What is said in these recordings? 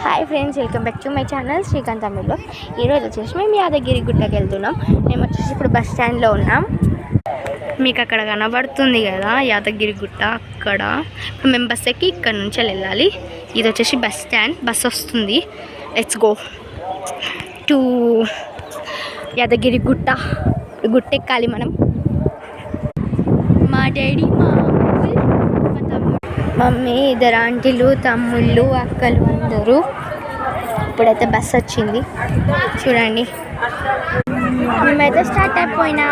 Hi friends, welcome back to my channel Srikanth తమిళ్లో. ఈరోజు వచ్చేసి మేము యాదగిరి గుట్టకి వెళ్తున్నాం. మేము వచ్చేసి ఇప్పుడు బస్ స్టాండ్లో ఉన్నాం. మీకు అక్కడ కనబడుతుంది కదా యాదగిరి గుట్ట. అక్కడ ఇప్పుడు మేము బస్ ఎక్కి ఇక్కడ నుంచి వెళ్ళాలి. ఇది వచ్చేసి బస్ స్టాండ్. బస్ వస్తుంది. Let's go to Yadagiri Gutta. గుట్ట ఎక్కాలి మనం. మా డాడీ, మా మమ్మీ, ఇద్దరు ఆంటీలు, తమ్ముళ్ళు, అక్కలు అందరూ. ఇప్పుడైతే బస్ వచ్చింది చూడండి. మేమైతే స్టార్ట్ అయిపోయినా.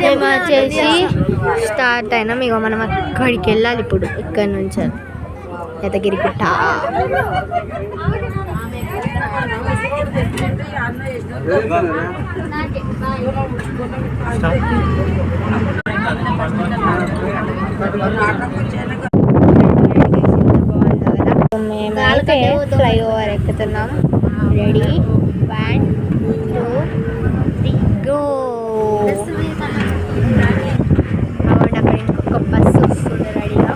మేము వచ్చేసి స్టార్ట్ అయినాం. ఇక మనం అక్కడికి వెళ్ళాలి ఇప్పుడు. ఇక్కడ నుంచి యాదగిరి గుట్ట. మేమైతే ఫ్లైఓవర్ ఎక్కుతున్నాం. Ready, 1 2 3 go. అక్కడ ఇంకొక బస్సు వస్తుంది రెడీగా.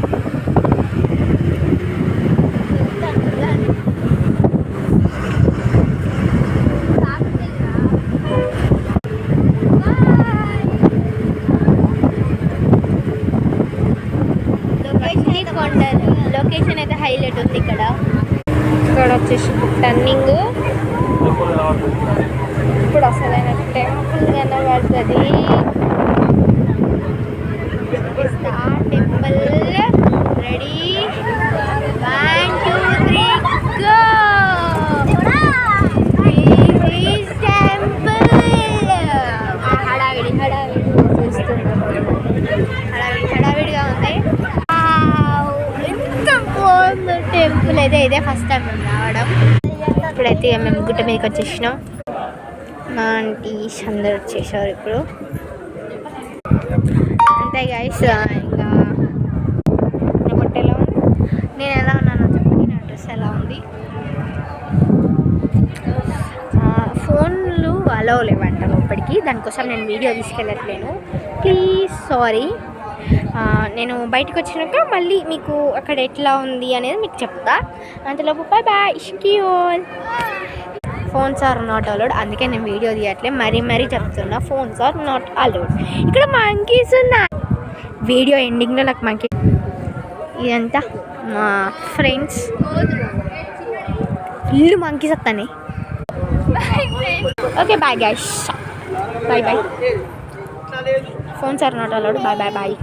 లొకేషన్ అయితే హైలైట్ ఉంది. ఇక్కడ వచ్చేసి టర్నింగ్. ఇప్పుడు అసలైన టెంపుల్ కనబడుతుంది. Temple ready, 1 2 3 go. టెంపుల్ హడావిడిగా ఉంది. టెంపుల్ అయితే ఇదే ఫస్ట్ టైం మేము రావడం. ఇప్పుడైతే మేము గుట్ట మీదకి వచ్చేసినాం. మా ఆంటీస్ అందరు వచ్చేసారు ఇప్పుడు. అంతే గైస్. ఇంకా నా గుట్ట ఎలా ఉంది, నేను ఎలా ఉన్నానో చెప్పండి. నా డ్రెస్ ఎలా ఉంది. ఫోన్లు అలౌ లేవంట లోపలికి. దానికోసం నేను వీడియో తీసుకెళ్ళట్లేను. Please sorry. నేను బయటకు వచ్చినాక మళ్ళీ మీకు అక్కడ ఎట్లా ఉంది అనేది మీకు చెప్తా. అంతలోపు బాయ్ బాయ్. ఇష్కియోల్. Phones are not allowed. అందుకే నేను వీడియో తీయట్లే. మరీ చెప్తున్నా, ఫోన్స్ ఆర్ నాట్ అలౌడ్. ఇక్కడ మంకీస్ ఉన్నాయి. వీడియో ఎండింగ్లో నాకు మంకీ. ఇదంతా మా ఫ్రెండ్స్. ఇల్లు మంకీస్ వస్తాయి. Okay bye guys. Bye bye. Phones are not allowed. Bye bye.